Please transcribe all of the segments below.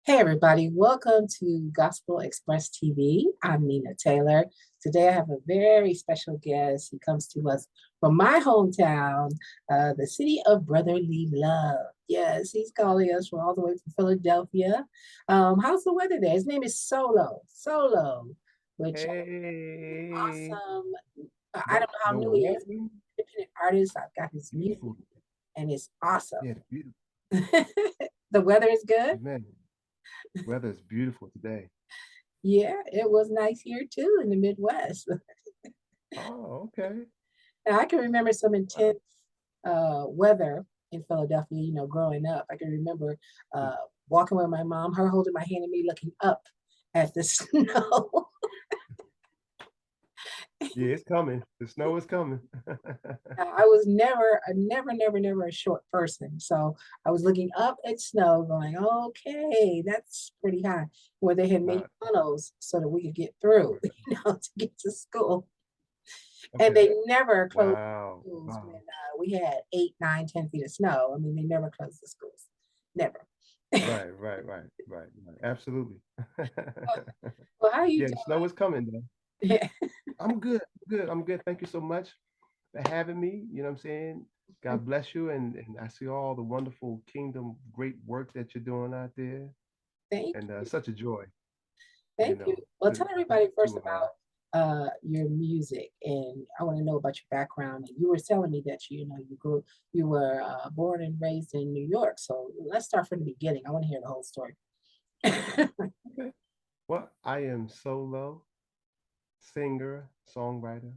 Hey everybody, welcome to Gospel Express TV. I'm Nina Taylor. Today I have a very special guest. He comes to us from my hometown, the city of brotherly love. Yes, he's calling us from all the way from Philadelphia. How's the weather there? His name is Solo, which Hey, awesome. I the don't know how the new he is. weather Independent artist. I've got his music beautiful. and it's awesome. Yeah, beautiful. The weather is good. Man, weather is beautiful today. Yeah, it was nice here too in the Midwest. Oh, okay. And I can remember some Wow. intense weather in Philadelphia, growing up. I can remember Mm. uh, walking with my mom, her holding my hand and me looking up at the snow. Yeah, it's coming. The snow is coming. I was never a short person. So I was looking up at snow going, okay, that's pretty high. Where they had made Wow. tunnels so that we could get through, Okay. to get to school. And Okay. they never closed Wow. schools when Wow. we had 8, 9, 10 feet of snow. I mean, they never closed the schools. Never. Right. Absolutely. Well, how are you Yeah, the snow is coming though. doing? I'm good. I'm good. Thank you so much for having me. You know what I'm saying? God bless you. And I see all the wonderful kingdom, great work that you're doing out there. Thank And you. such a joy, you Thank you. know, Well, to tell everybody first to about your music, and I want to know about your background. And you were telling me that you were born and raised in New York. So let's start from the beginning. I want to hear the whole story. okay. Well, I am solo singer, songwriter,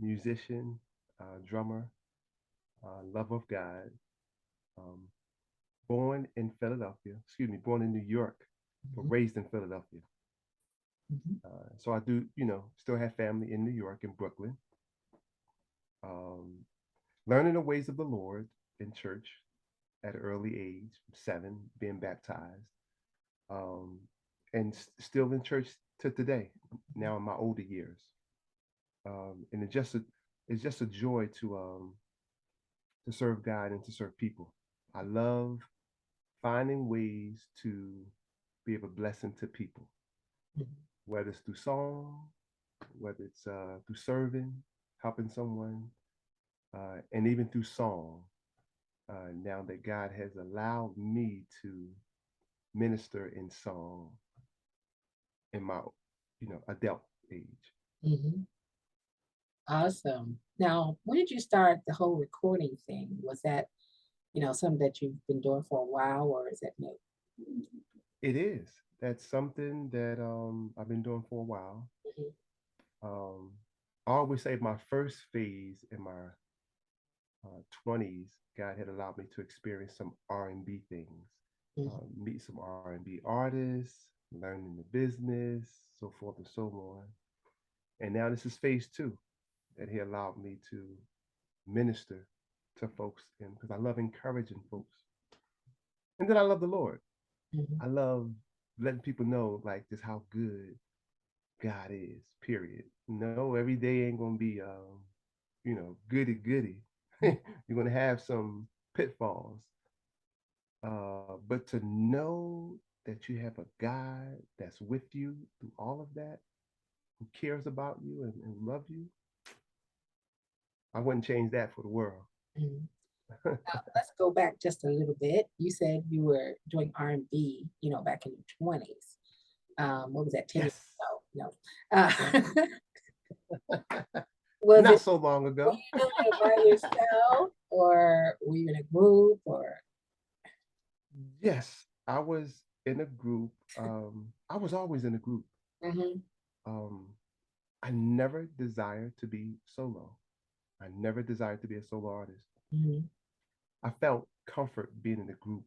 musician, drummer, love of God. Um, born in Philadelphia, excuse me, born in New York, but Mhm, raised in Philadelphia. mhm, So I do, still have family in New York, in Brooklyn. Um, learning the ways of the Lord in church at an early age, 7, being baptized, um, and still in church to today. Now in my older years, and it's just a joy to serve God and to serve people. I love finding ways to be of a blessing to people, mhm. whether it's through song, whether it's through serving, helping someone, and even through song. Now that God has allowed me to minister in song in my, adult age. Mhm. Awesome. Now, when did you start the whole recording thing? Was that, something that you've been doing for a while, or is that new? It is. That's something that I've been doing for a while. Mhm, Um, I always say my first phase in my 20s, God had allowed me to experience some R&B things, mhm, meet some R&B artists, learning the business, so forth and so on. And now this is phase two that He allowed me to minister to folks, and because I love encouraging folks, and then I love the Lord. mhm, I love letting people know like just how good God is. Period. No, every day ain't gonna be goody goody. mhm. You're gonna have some pitfalls. But to know that you have a God that's with you through all of that, who cares about you and love you, I wouldn't change that for the world. Mhm. Let's go back just a little bit. You said you were doing R&B, back in your 20s. What was that, 10 years Yes. ago? No. Was Not it, so long were ago. you doing it by yourself or were you in a group or? Yes, I was in a group. I was always in a group. Mhm, Um, I never desired to be solo. I never desired to be a solo artist. mhm, I felt comfort being in a group,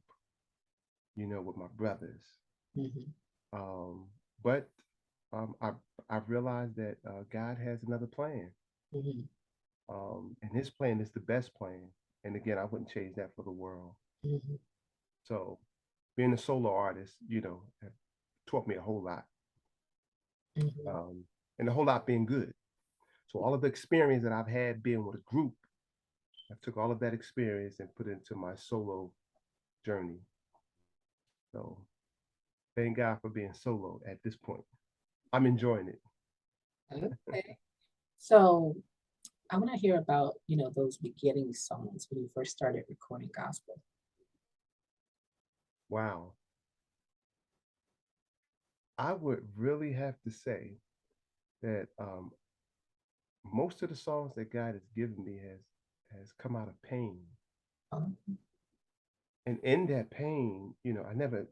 with my brothers. mhm, Um, but I've realized that God has another plan, mhm, and His plan is the best plan. And again, I wouldn't change that for the world. mhm, So, being a solo artist, have taught me a whole lot, mhm, um, and a whole lot being good. So, all of the experience that I've had being with a group, I took all of that experience and put it into my solo journey. So, thank God for being solo at this point. I'm enjoying it. Okay. So I want to hear about, those beginning songs when you first started recording gospel. Wow. I would really have to say that most of the songs that God has given me has come out of pain. Um, And in that pain, I never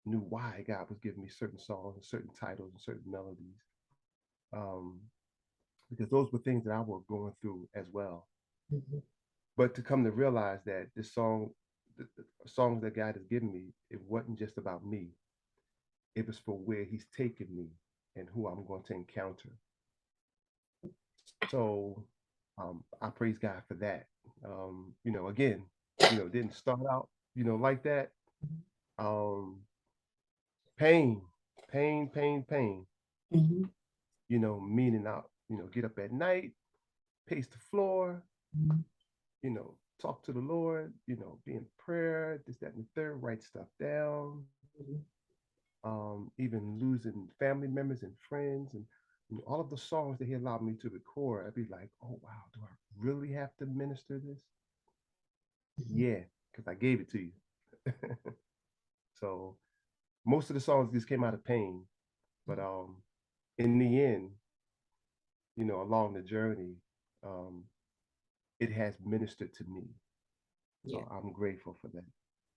knew why God was giving me certain songs and certain titles and certain melodies. Um, because those were things that I was going through as well. mhm, But to come to realize that the songs that God has given me, it wasn't just about me. It was for where He's taken me and who I'm going to encounter. So I praise God for that. Again, didn't start out, like that. Um, pain, pain. mhm, Meaning out, get up at night, pace the floor, mhm, talk to the Lord, be in prayer, this, that, and the third, write stuff down, mhm, even losing family members and friends and all of the songs that he allowed me to record. I'd be like, oh wow, do I really have to minister this? mhm. Yeah, because I gave it to you. So most of the songs just came out of pain, but in the end, along the journey, um, it has ministered to me. Yeah. So I'm grateful for that.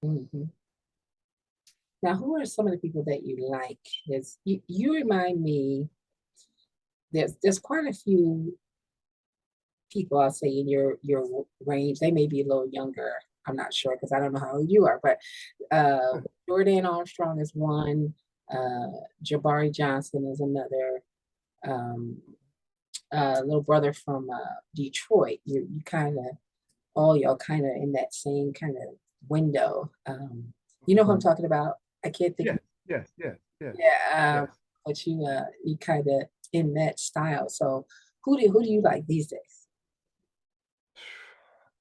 Mhm. Now, who are some of the people that you like? Is you remind me, there's quite a few people I'll say in your range. They may be a little younger. I'm not sure because I don't know how old you are, but Jordan Armstrong is one. Uh, Jabari Johnson is another. Um, little brother from Detroit. You kind of all y'all kind of in that same kind of window. You know who I'm talking about? I can't think of. Yes, yes, yes, yes, Yeah, yes. but you kind of in that style. So who do you like these days?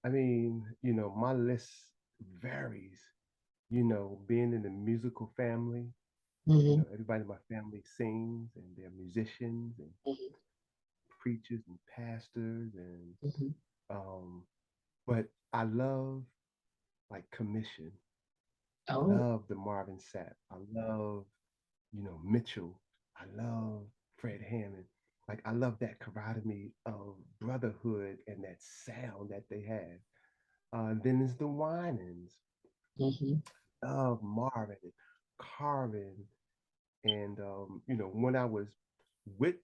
I mean, my list varies. Being in the musical family, Hmm. everybody in my family sings and they're musicians and Hmm. preachers and pastors and Hmm. um but I love like Commission. I Oh, love the Marvin Sapp. I love, Mitchell. I love Fred Hammond. Like I love that camaraderie of brotherhood and that sound that they have. Then there's the Winans hmm, of Marvin and Carvin. And when I was with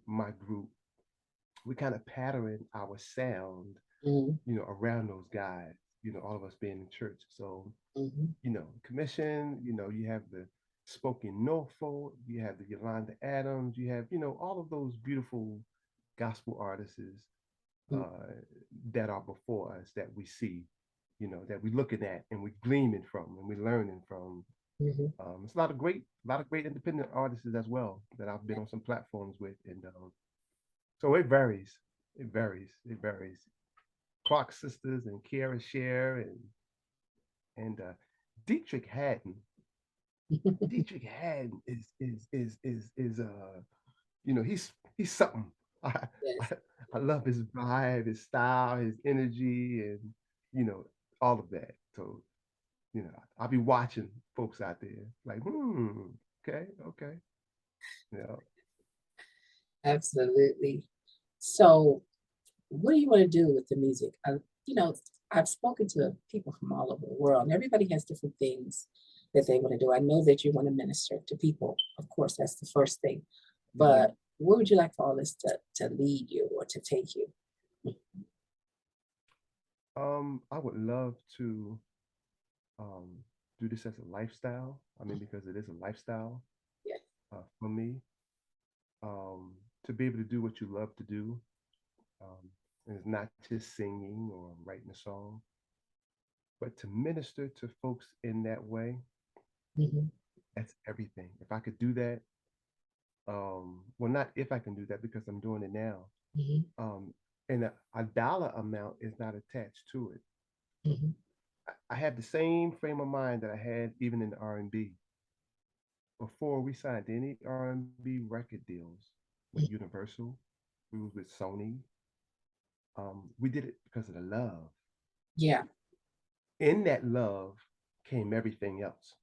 my group, we kind of patterned our sound, hmm, around those guys, all of us being in church. So, hmm, Commission, you have the Spoken Norfolk, you have the Yolanda Adams, you have, all of those beautiful gospel artists uh, that are before us that we see, that we're looking at and we're gleaming from and we're learning from. hmm. It's a lot of great independent artists as well that I've been on some platforms with, and so it varies. It varies. It varies. Clark sisters and Kiara Share and Dietrich Haddon. Dietrich Haddon is he's something. I, I Yes, I love his vibe, his style, his energy, and you know all of that. So I'll be watching folks out there like, okay, okay, you know. absolutely. So what do you want to do with the music? You know, I've spoken to people from all over the world, and everybody has different things that they want to do. I know that you want to minister to people. Of course, that's the first thing. Mhm. But where would you like for all this to lead you or to take you? I would love to um, do this as a lifestyle. I mean, because it is a lifestyle Yeah. for me. To be able to do what you love to do, um, and it's not just singing or writing a song, but to minister to folks in that way. Hmm. That's everything. If I could do that, well, not if I can do that because I'm doing it now. Hmm. Um, and a dollar amount is not attached to it. Hmm. I have the same frame of mind that I had even in R&B. before we signed any R&B record deals with Universal, we was with Sony. We did it because of the love. Yeah. In that love came everything else.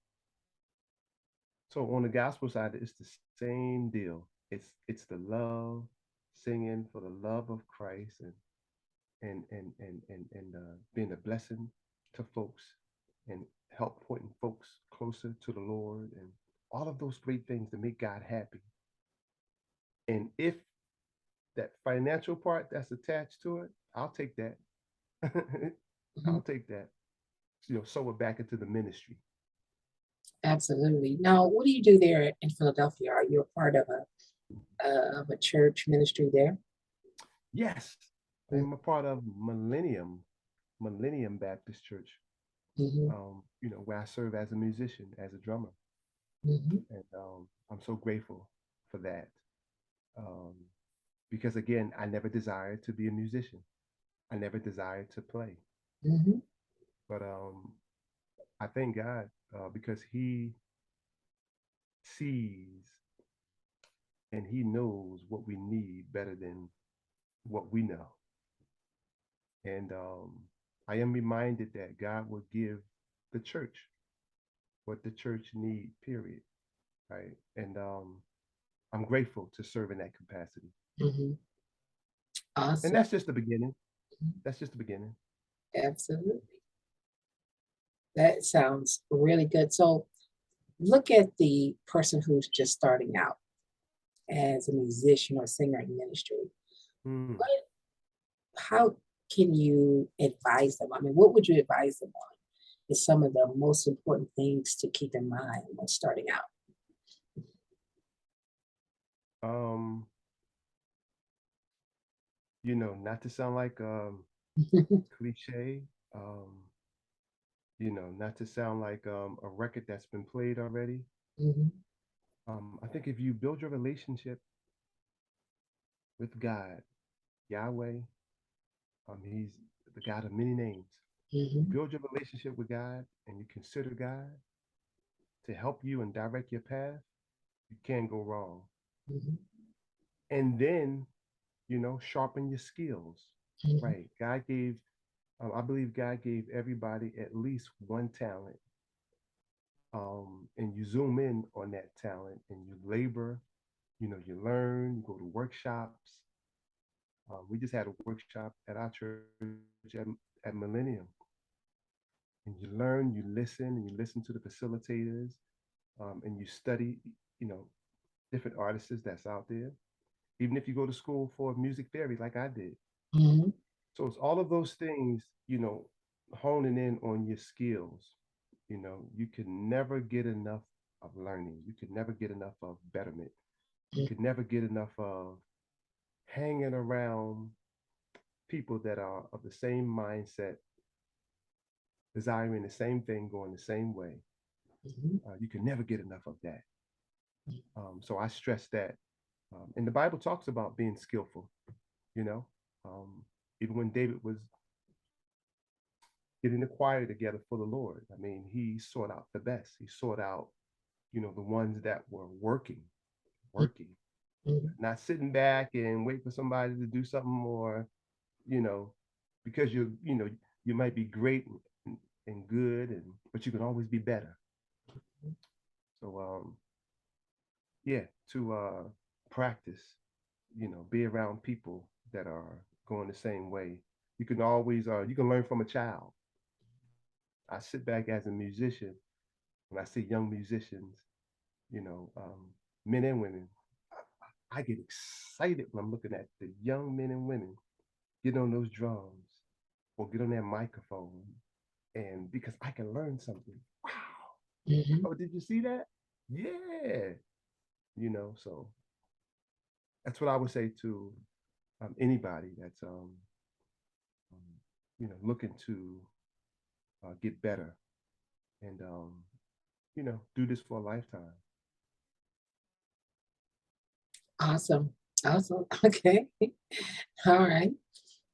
So on the gospel side, it's the same deal. It's the love, singing for the love of Christ, and being a blessing to folks, and help pointing folks closer to the Lord, and all of those great things to make God happy. And if that financial part that's attached to it, I'll take that. Mhm. I'll take that. Sow it back into the ministry. Absolutely. Now, what do you do there in Philadelphia? Are you a part of a church ministry there? Yes, I'm a part of Millennium Baptist Church. Mm-hmm. Where I serve as a musician, as a drummer, Hmm. and I'm so grateful for that. Um, because again, I never desired to be a musician. I never desired to play, Hmm. but I thank God because He sees and He knows what we need better than what we know. And I am reminded that God will give the church what the church need. Period. Right. And I'm grateful to serve in that capacity. Hmm. And Awesome. that's just the beginning. That's just the beginning. Absolutely. That sounds really good. So look at the person who's just starting out as a musician or singer in ministry. Mm. What, how can you advise them? I mean, what would you advise them on? Is some of the most important things to keep in mind when starting out? Um, not to sound like cliche, um, not to sound like a record that's been played already. Mhm, I think if you build your relationship with God, Yahweh, He's the God of many names. You mhm, build your relationship with God and you consider God to help you and direct your path, you can't go wrong. mhm, And then, sharpen your skills. mhm, Right. I believe God gave everybody at least one talent. And you zoom in on that talent and you labor, you learn, you go to workshops. We just had a workshop at our church at Millennium, and you learn, you listen, and you listen to the facilitators, and you study, you know, different artists that's out there. Even if you go to school for music theory, like I did. mhm, So it's all of those things, honing in on your skills. You can never get enough of learning. You can never get enough of betterment. You mhm, could never get enough of hanging around people that are of the same mindset, desiring the same thing, going the same way. mhm, You can never get enough of that. So I stress that. And the Bible talks about being skillful, you know. Um, Even when David was getting the choir together for the Lord, I mean, he sought out the best. He sought out, the ones that were working, mhm, not sitting back and wait for somebody to do something, or, you know, because you might be great and good, but you can always be better. So yeah, to practice, be around people that are going the same way. You can learn from a child. I sit back as a musician when I see young musicians, you know, um, men and women. I get excited when I'm looking at the young men and women get on those drums or get on that microphone, and because I can learn something. Wow. mhm. Oh, did you see that? Yeah. So that's what I would say to anybody that's um, looking to get better, and do this for a lifetime. Awesome. Awesome. Okay. All right.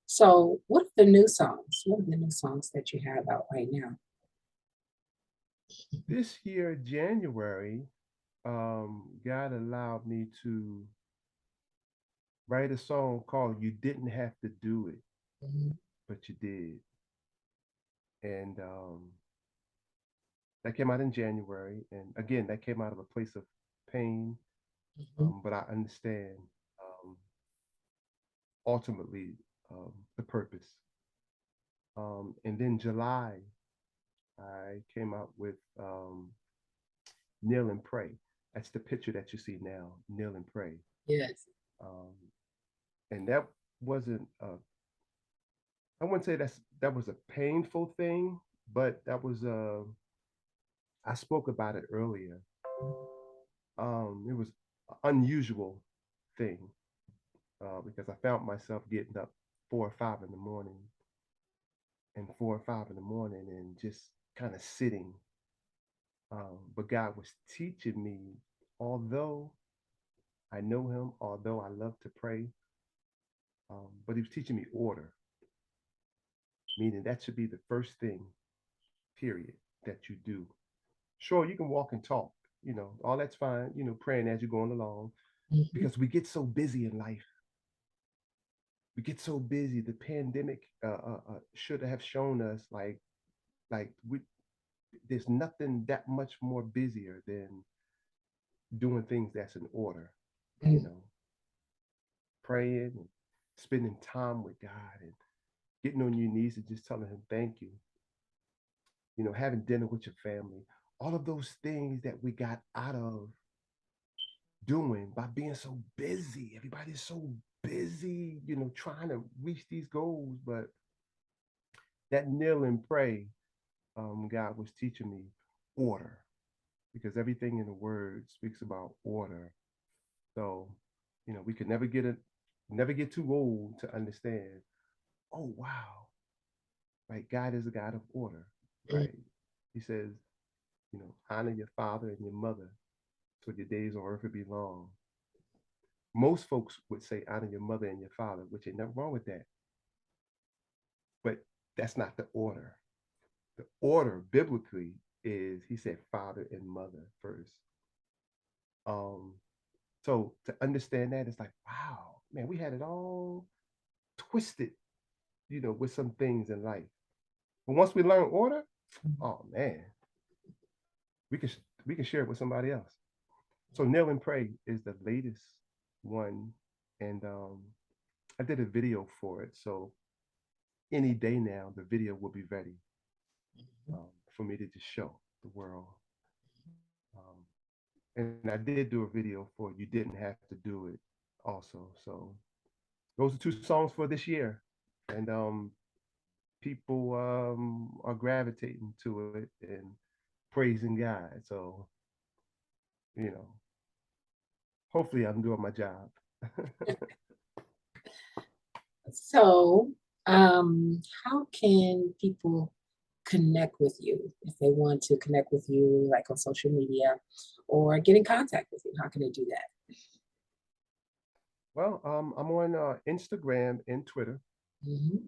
So what are the new songs? What are the new songs that you have out right now? This year, January, God allowed me to write a song called "You Didn't Have to Do It, Mhm. but You Did," and that came out in January. And again, that came out of a place of pain, Mhm. but I understand ultimately the purpose. And then July, I came out with Kneel and Pray. That's the picture that you see now, Kneel and Pray. Yes. Um, and that wasn't, I wouldn't say that was a painful thing, but that was, I spoke about it earlier. It was an unusual thing because I found myself getting up 4 or 5 in the morning and 4 or 5 in the morning and just kind of sitting. But God was teaching me, although I know Him, although I love to pray, but He was teaching me order, meaning that should be the first thing, period, that you do. Sure, you can walk and talk, all that's fine, praying as you're going along, Mhm. because we get so busy in life. We get so busy. The pandemic should have shown us like there's nothing that much more busier than doing things that's in order, you Mhm. know, praying and spending time with God and getting on your knees and just telling Him thank you, having dinner with your family, all of those things that we got out of doing by being so busy. Everybody's so busy, trying to reach these goals. But that kneel and pray, God was teaching me order because everything in the word speaks about order. So, we could never get too old to understand, oh wow, right? God is a God of order, Mhm. right? He says, honor your father and your mother so your days on earth will be long. Most folks would say honor your mother and your father, which ain't nothing wrong with that. But that's not the order. The order biblically is he said father and mother first. Um, so to understand that, it's like, wow, man, we had it all twisted, with some things in life. But once we learn order, oh man, we can we can share it with somebody else. So Kneel and Pray is the latest one, and I did a video for it. So any day now, the video will be ready for me to just show the world. Um, and I did do a video for You Didn't Have to Do It also. So those are two songs for this year. And people are gravitating to it and praising God. So, you know, hopefully I'm doing my job. So, how can people connect with you if they want to connect with you, like on social media, or get in contact with you? How can they do that? Well, I'm on Instagram and Twitter. Mhm.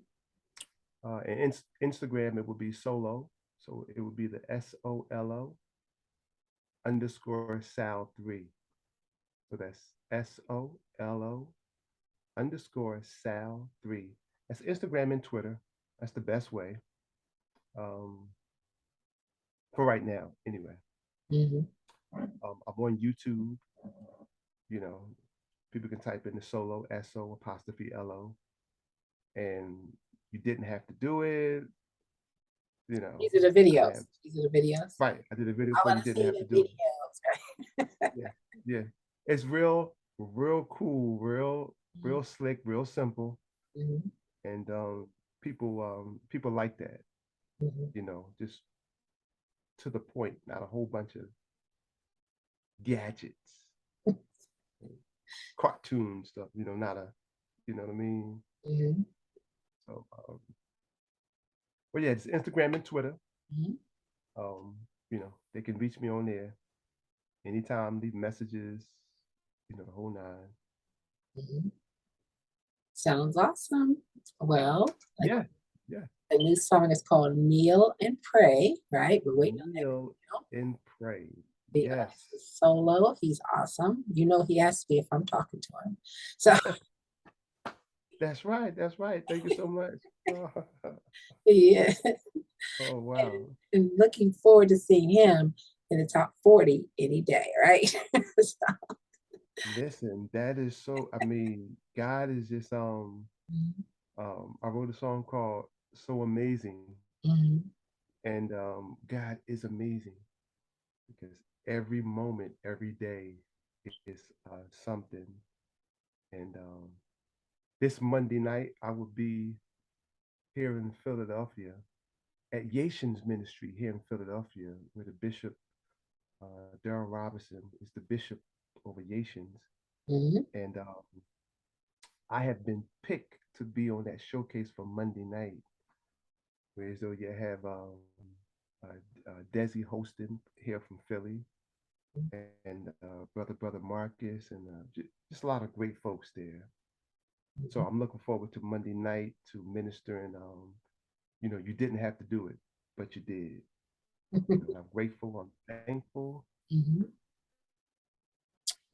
And Instagram, it would be solo. So it would be the SOLO underscore Sal3. So that's SOLO underscore Sal3. That's Instagram and Twitter. That's the best way um, for right now, anyway. Mhm. I'm on YouTube. You know, people can type in the solo SO apostrophe LO, and you didn't have to do it. You know, These are the I have videos. These are the videos. right. I did a video I for you want to didn't see have to the do it. videos. Right? Yeah, yeah. It's real cool, Mhm. real slick, real simple, Mhm. and people like that. Mhm. Just to the point, not a whole bunch of gadgets, cartoon stuff. Not a, you know what I mean. Mhm. So, but yeah, it's Instagram and Twitter. Mhm. They can reach me on there anytime, leave messages, the whole nine. Mhm. Sounds awesome. Well, like Yeah, yeah. the new song is called Kneel and Pray, right? We're waiting on that Kneel video. and pray. The Yes. artist is Solo. He's awesome. You know he has to be if I'm talking to him. So That's right. That's right. Thank you so much. yeah, Oh, wow. and looking forward to seeing him in the top 40 any day, right? So, Listen, that is so, I mean, God is just I wrote a song called So Amazing, mhm, and God is amazing because every moment, every day is something. And this Monday night, I will be here in Philadelphia at Yations Ministry here in Philadelphia, where the bishop, Daryl Robinson, is the bishop over Yations. mhm, And I have been picked to be on that showcase for Monday night, where so you have Desi hosting here from Philly, and brother Marcus, and just a lot of great folks there. So mhm. I'm looking forward to Monday night to ministering. You didn't have to do it, but you did. And I'm grateful. I'm thankful. Mhm.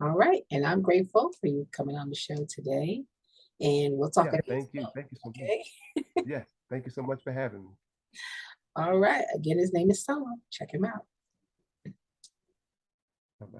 All right. And I'm grateful for you coming on the show today. And we'll talk Yeah, again thank you. soon. Thank you so much. Okay. Yes, thank you so much for having me. All right. Again, his name is Solo. Check him out. Bye bye.